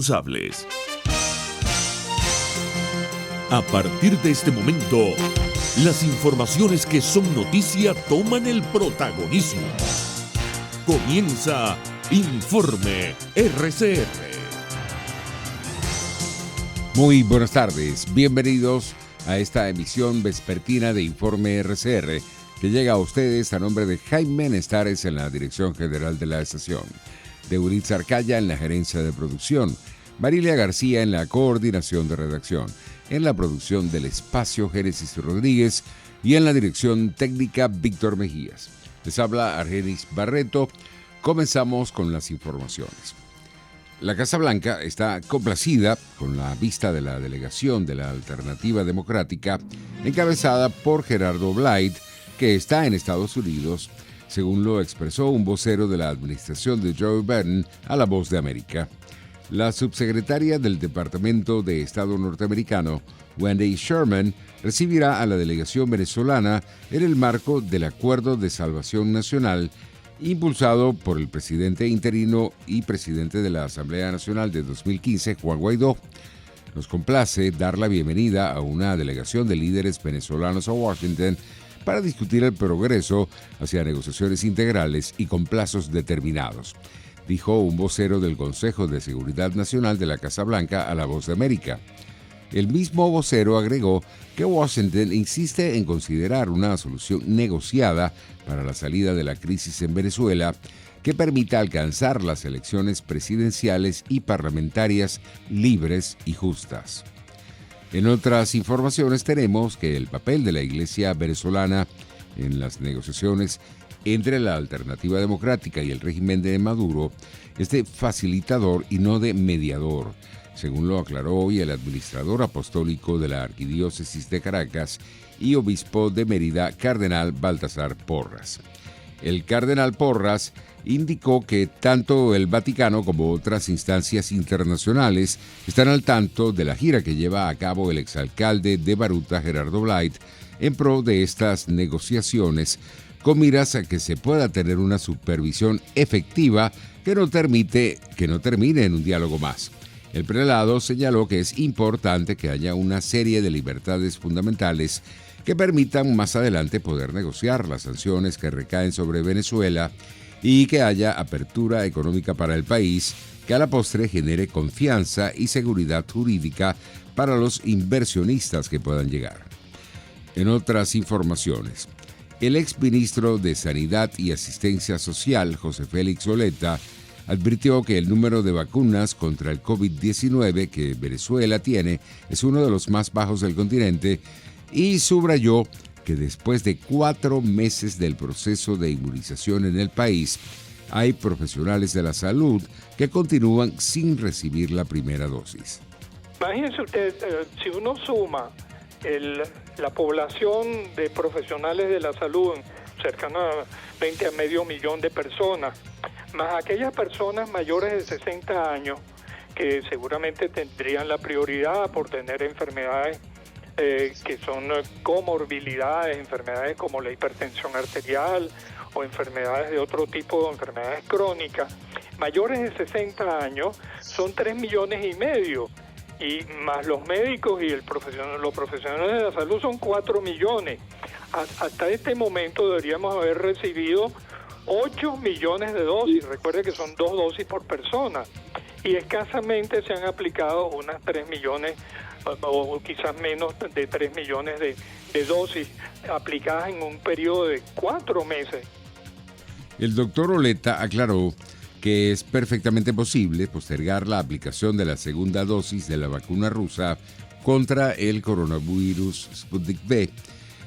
responsables. A partir de este momento, las informaciones que son noticia toman el protagonismo. Comienza Informe RCR. Muy buenas tardes, bienvenidos a esta emisión vespertina de Informe RCR, que llega a ustedes a nombre de Jaime Nestares en la dirección general de la estación, de Uritz Arcaya en la gerencia de producción, Marilia García en la coordinación de redacción, en la producción del espacio Génesis Rodríguez y en la dirección técnica Víctor Mejías. Les habla Argenis Barreto. Comenzamos con las informaciones. La Casa Blanca está complacida con la vista de la delegación de la Alternativa Democrática encabezada por Gerardo Blyde, que está en Estados Unidos, según lo expresó un vocero de la administración de Joe Biden a La Voz de América. La subsecretaria del Departamento de Estado norteamericano, Wendy Sherman, recibirá a la delegación venezolana en el marco del Acuerdo de Salvación Nacional impulsado por el presidente interino y presidente de la Asamblea Nacional de 2015, Juan Guaidó. Nos complace dar la bienvenida a una delegación de líderes venezolanos a Washington para discutir el progreso hacia negociaciones integrales y con plazos determinados, dijo un vocero del Consejo de Seguridad Nacional de la Casa Blanca a La Voz de América. El mismo vocero agregó que Washington insiste en considerar una solución negociada para la salida de la crisis en Venezuela que permita alcanzar las elecciones presidenciales y parlamentarias libres y justas. En otras informaciones tenemos que el papel de la Iglesia venezolana en las negociaciones entre la Alternativa Democrática y el régimen de Maduro es de facilitador y no de mediador, según lo aclaró hoy el administrador apostólico de la Arquidiócesis de Caracas y obispo de Mérida, Cardenal Baltasar Porras. El Cardenal Porras indicó que tanto el Vaticano como otras instancias internacionales están al tanto de la gira que lleva a cabo el exalcalde de Baruta, Gerardo Blyde, en pro de estas negociaciones, con miras a que se pueda tener una supervisión efectiva que no termine en un diálogo más. El prelado señaló que es importante que haya una serie de libertades fundamentales que permitan más adelante poder negociar las sanciones que recaen sobre Venezuela y que haya apertura económica para el país que a la postre genere confianza y seguridad jurídica para los inversionistas que puedan llegar. En otras informaciones, el exministro de Sanidad y Asistencia Social, José Félix Oleta, advirtió que el número de vacunas contra el COVID-19 que Venezuela tiene es uno de los más bajos del continente y subrayó que después de 4 meses del proceso de inmunización en el país, hay profesionales de la salud que continúan sin recibir la primera dosis. Imagínense usted, si uno suma la población de profesionales de la salud, cercano a 20 a medio millón de personas, más aquellas personas mayores de 60 años que seguramente tendrían la prioridad por tener enfermedades que son comorbilidades, enfermedades como la hipertensión arterial o enfermedades de otro tipo, enfermedades crónicas, mayores de 60 años son 3,5 millones y más los médicos y los profesionales de la salud son 4 millones. Hasta este momento deberíamos haber recibido 8 millones de dosis. Recuerde que son 2 dosis por persona y escasamente se han aplicado unas 3 millones o quizás menos de 3 millones de dosis aplicadas en un periodo de 4 meses. El doctor Oleta aclaró que es perfectamente posible postergar la aplicación de la segunda dosis de la vacuna rusa contra el coronavirus Sputnik V.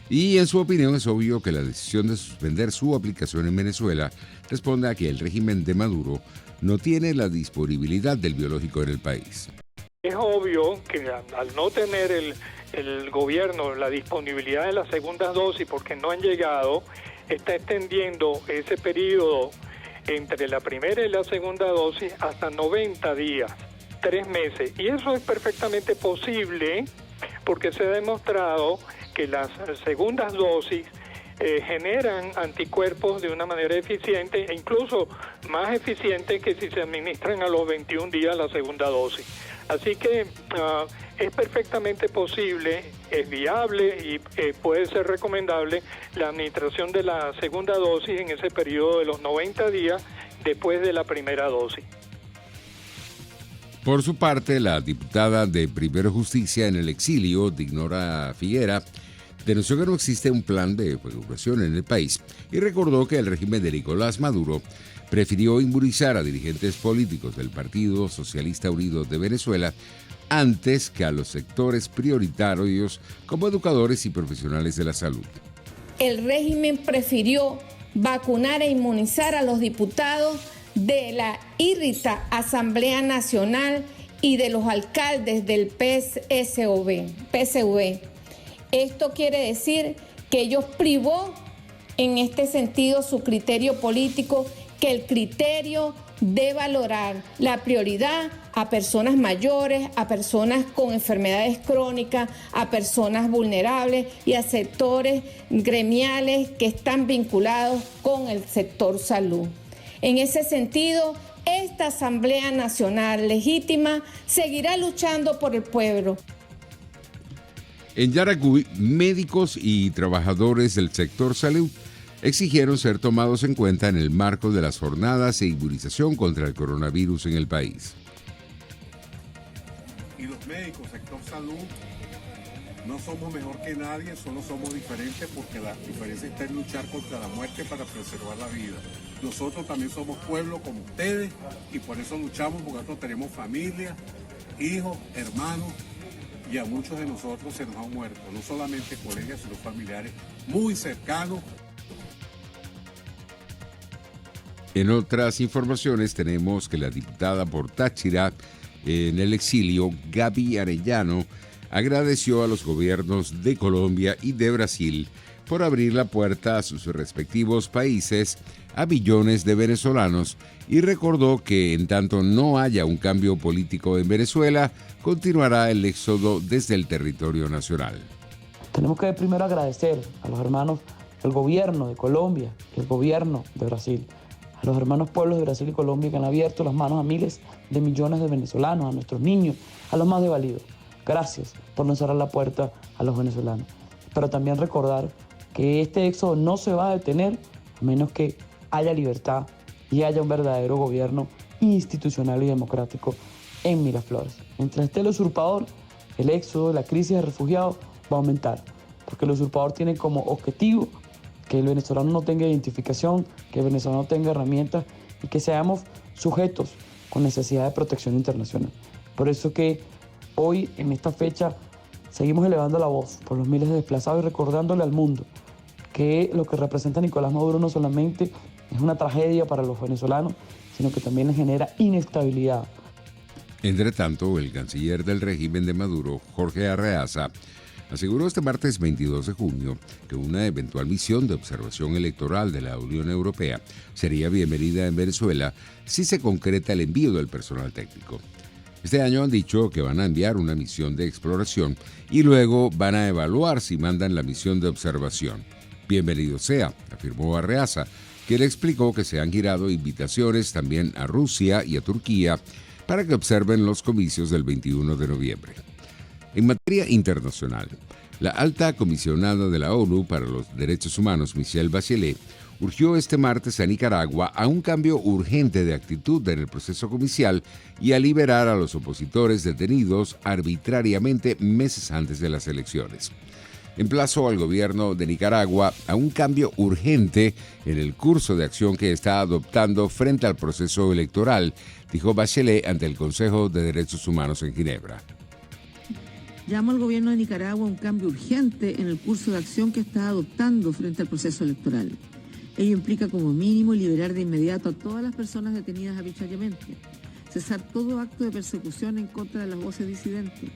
Y en su opinión es obvio que la decisión de suspender su aplicación en Venezuela responde a que el régimen de Maduro no tiene la disponibilidad del biológico en el país. Es obvio que al no tener el gobierno la disponibilidad de las segundas dosis porque no han llegado, está extendiendo ese periodo entre la primera y la segunda dosis hasta 90 días, 3 meses. Y eso es perfectamente posible porque se ha demostrado que las segundas dosis generan anticuerpos de una manera eficiente e incluso más eficiente que si se administran a los 21 días la segunda dosis. Así que es perfectamente posible, es viable y puede ser recomendable la administración de la segunda dosis en ese periodo de los 90 días después de la primera dosis. Por su parte, la diputada de Primero Justicia en el exilio, Dignora Figuera, denunció que no existe un plan de vacunación en el país y recordó que el régimen de Nicolás Maduro prefirió inmunizar a dirigentes políticos del Partido Socialista Unido de Venezuela antes que a los sectores prioritarios como educadores y profesionales de la salud. El régimen prefirió vacunar e inmunizar a los diputados de la írrita Asamblea Nacional y de los alcaldes del PSV. Esto quiere decir que ellos privó en este sentido su criterio político, que el criterio de valorar la prioridad a personas mayores, a personas con enfermedades crónicas, a personas vulnerables y a sectores gremiales que están vinculados con el sector salud. En ese sentido, esta Asamblea Nacional legítima seguirá luchando por el pueblo. En Yaracuy, médicos y trabajadores del sector salud exigieron ser tomados en cuenta en el marco de las jornadas de inmunización contra el coronavirus en el país. Y los médicos, sector salud, no somos mejor que nadie, solo somos diferentes porque la diferencia está en luchar contra la muerte para preservar la vida. Nosotros también somos pueblo como ustedes y por eso luchamos, porque nosotros tenemos familia, hijos, hermanos, y a muchos de nosotros se nos han muerto, no solamente colegas, sino familiares muy cercanos. En otras informaciones tenemos que la diputada por Táchira en el exilio, Gaby Arellano, agradeció a los gobiernos de Colombia y de Brasil por abrir la puerta a sus respectivos países a millones de venezolanos y recordó que en tanto no haya un cambio político en Venezuela, continuará el éxodo desde el territorio nacional. Tenemos que primero agradecer a los hermanos del gobierno de Colombia y el gobierno de Brasil, a los hermanos pueblos de Brasil y Colombia que han abierto las manos a miles de millones de venezolanos, a nuestros niños, a los más desvalidos. Gracias por no cerrar la puerta a los venezolanos. Pero también recordar que este éxodo no se va a detener a menos que haya libertad y haya un verdadero gobierno institucional y democrático en Miraflores. Mientras esté el usurpador, el éxodo, la crisis de refugiados va a aumentar, porque el usurpador tiene como objetivo que el venezolano no tenga identificación, que el venezolano tenga herramientas y que seamos sujetos con necesidad de protección internacional. Por eso que hoy, en esta fecha, seguimos elevando la voz por los miles de desplazados y recordándole al mundo que lo que representa Nicolás Maduro no solamente es una tragedia para los venezolanos, sino que también les genera inestabilidad. Entre tanto, el canciller del régimen de Maduro, Jorge Arreaza, aseguró este martes 22 de junio que una eventual misión de observación electoral de la Unión Europea sería bienvenida en Venezuela si se concreta el envío del personal técnico. Este año han dicho que van a enviar una misión de exploración y luego van a evaluar si mandan la misión de observación. Bienvenido sea, afirmó Arreaza, que le explicó que se han girado invitaciones también a Rusia y a Turquía para que observen los comicios del 21 de noviembre. En materia internacional, la alta comisionada de la ONU para los Derechos Humanos, Michelle Bachelet, urgió este martes a Nicaragua a un cambio urgente de actitud en el proceso judicial y a liberar a los opositores detenidos arbitrariamente meses antes de las elecciones. Emplazó al gobierno de Nicaragua a un cambio urgente en el curso de acción que está adoptando frente al proceso electoral, dijo Bachelet ante el Consejo de Derechos Humanos en Ginebra. Llamo al gobierno de Nicaragua a un cambio urgente en el curso de acción que está adoptando frente al proceso electoral. Ello implica como mínimo liberar de inmediato a todas las personas detenidas arbitrariamente, cesar todo acto de persecución en contra de las voces disidentes,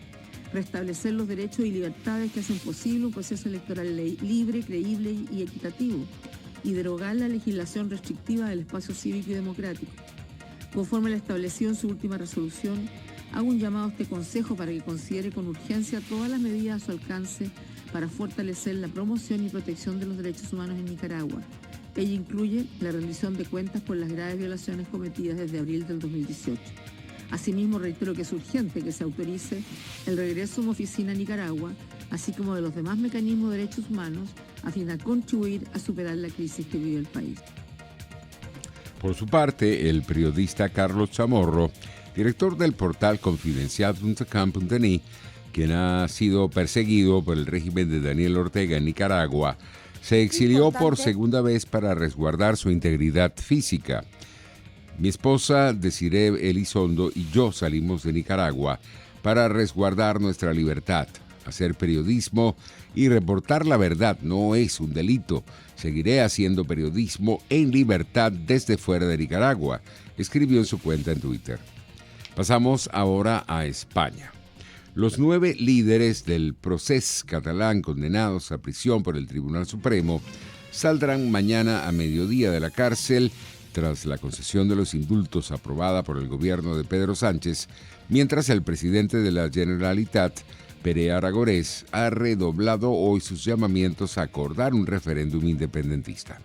restablecer los derechos y libertades que hacen posible un proceso electoral libre, creíble y equitativo, y derogar la legislación restrictiva del espacio cívico y democrático. Conforme lo establecido en su última resolución, hago un llamado a este Consejo para que considere con urgencia todas las medidas a su alcance para fortalecer la promoción y protección de los derechos humanos en Nicaragua. Ello incluye la rendición de cuentas por las graves violaciones cometidas desde abril del 2018. Asimismo, reitero que es urgente que se autorice el regreso de una oficina a Nicaragua, así como de los demás mecanismos de derechos humanos, a fin de contribuir a superar la crisis que vive el país. Por su parte, el periodista Carlos Chamorro, director del portal confidencial.com.ni, quien ha sido perseguido por el régimen de Daniel Ortega en Nicaragua, se exilió por segunda vez para resguardar su integridad física. Mi esposa, Desiree Elizondo, y yo salimos de Nicaragua para resguardar nuestra libertad. Hacer periodismo y reportar la verdad no es un delito. Seguiré haciendo periodismo en libertad desde fuera de Nicaragua, escribió en su cuenta en Twitter. Pasamos ahora a España. Los 9 líderes del procés catalán condenados a prisión por el Tribunal Supremo saldrán mañana a mediodía de la cárcel tras la concesión de los indultos aprobada por el gobierno de Pedro Sánchez, mientras el presidente de la Generalitat, Pere Aragonés, ha redoblado hoy sus llamamientos a acordar un referéndum independentista.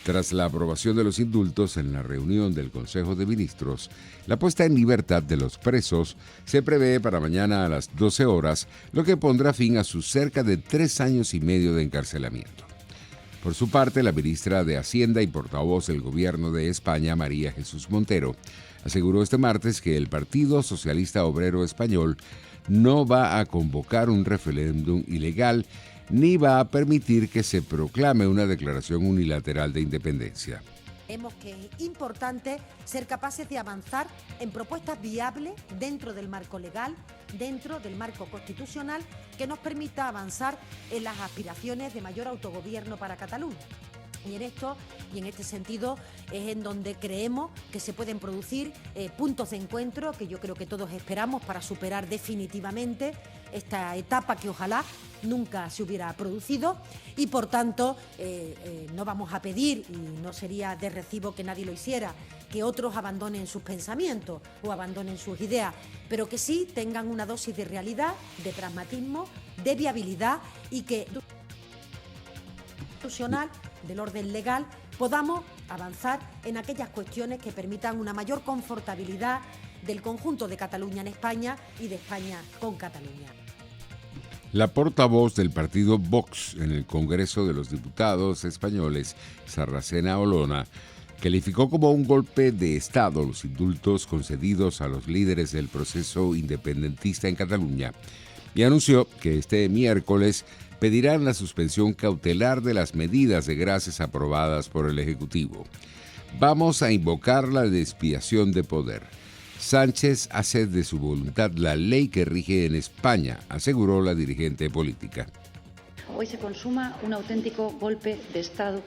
Tras la aprobación de los indultos en la reunión del Consejo de Ministros, la puesta en libertad de los presos se prevé para mañana a las 12 horas, lo que pondrá fin a sus cerca de 3 años y medio de encarcelamiento. Por su parte, la ministra de Hacienda y portavoz del Gobierno de España, María Jesús Montero, aseguró este martes que el Partido Socialista Obrero Español no va a convocar un referéndum ilegal ni va a permitir que se proclame una declaración unilateral de independencia. Creemos que es importante ser capaces de avanzar en propuestas viables dentro del marco legal, dentro del marco constitucional, que nos permita avanzar en las aspiraciones de mayor autogobierno para Cataluña. Y en este sentido es en donde creemos que se pueden producir puntos de encuentro que yo creo que todos esperamos para superar definitivamente esta etapa que ojalá nunca se hubiera producido y por tanto no vamos a pedir, y no sería de recibo que nadie lo hiciera, que otros abandonen sus pensamientos o abandonen sus ideas, pero que sí tengan una dosis de realidad, de pragmatismo, de viabilidad y que institucional del orden legal podamos avanzar en aquellas cuestiones que permitan una mayor confortabilidad del conjunto de Cataluña en España y de España con Cataluña. La portavoz del partido Vox en el Congreso de los Diputados españoles, Sarracena Olona, calificó como un golpe de Estado los indultos concedidos a los líderes del proceso independentista en Cataluña y anunció que este miércoles pedirán la suspensión cautelar de las medidas de gracias aprobadas por el Ejecutivo. Vamos a invocar la expiación de poder. Sánchez hace de su voluntad la ley que rige en España, aseguró la dirigente política. Hoy se consuma un auténtico golpe de Estado,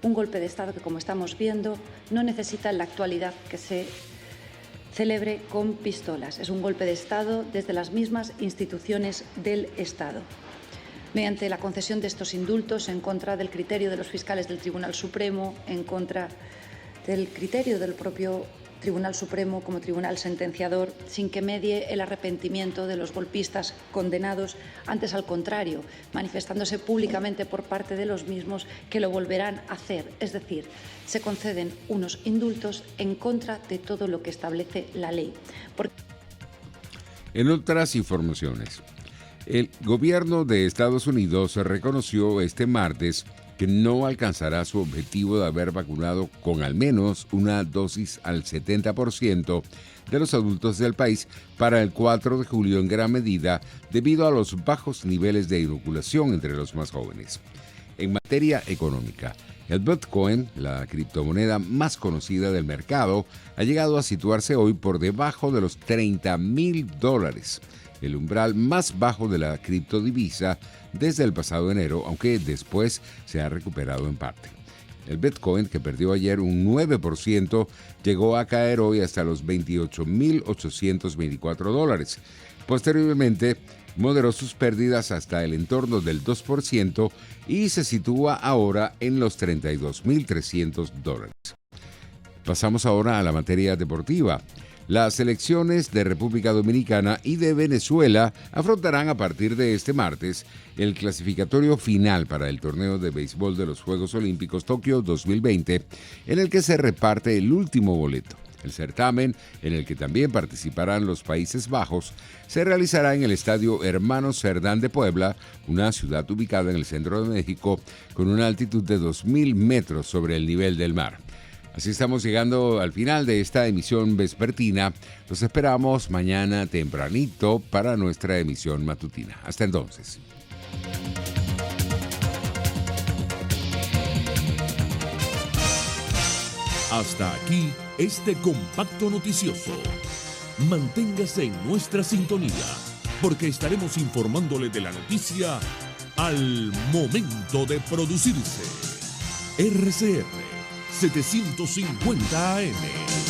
un golpe de Estado que, como estamos viendo, no necesita en la actualidad que se celebre con pistolas. Es un golpe de Estado desde las mismas instituciones del Estado. Mediante la concesión de estos indultos en contra del criterio de los fiscales del Tribunal Supremo, en contra del criterio del propio Tribunal Supremo como tribunal sentenciador, sin que medie el arrepentimiento de los golpistas condenados, antes al contrario, manifestándose públicamente por parte de los mismos que lo volverán a hacer. Es decir, se conceden unos indultos en contra de todo lo que establece la ley. En otras informaciones, el gobierno de Estados Unidos reconoció este martes que no alcanzará su objetivo de haber vacunado con al menos una dosis al 70% de los adultos del país para el 4 de julio en gran medida debido a los bajos niveles de inoculación entre los más jóvenes. En materia económica, el Bitcoin, la criptomoneda más conocida del mercado, ha llegado a situarse hoy por debajo de los $30,000, el umbral más bajo de la criptodivisa desde el pasado enero, aunque después se ha recuperado en parte. El Bitcoin, que perdió ayer un 9%, llegó a caer hoy hasta los $28,824. Posteriormente, moderó sus pérdidas hasta el entorno del 2% y se sitúa ahora en los $32,300. Pasamos ahora a la materia deportiva. Las selecciones de República Dominicana y de Venezuela afrontarán a partir de este martes el clasificatorio final para el torneo de béisbol de los Juegos Olímpicos Tokio 2020, en el que se reparte el último boleto. El certamen, en el que también participarán los Países Bajos, se realizará en el Estadio Hermanos Cerdán de Puebla, una ciudad ubicada en el centro de México, con una altitud de 2.000 metros sobre el nivel del mar. Así estamos llegando al final de esta emisión vespertina. Los esperamos mañana tempranito para nuestra emisión matutina. Hasta entonces. Hasta aquí este compacto noticioso. Manténgase en nuestra sintonía, porque estaremos informándole de la noticia al momento de producirse. RCR 750 AM.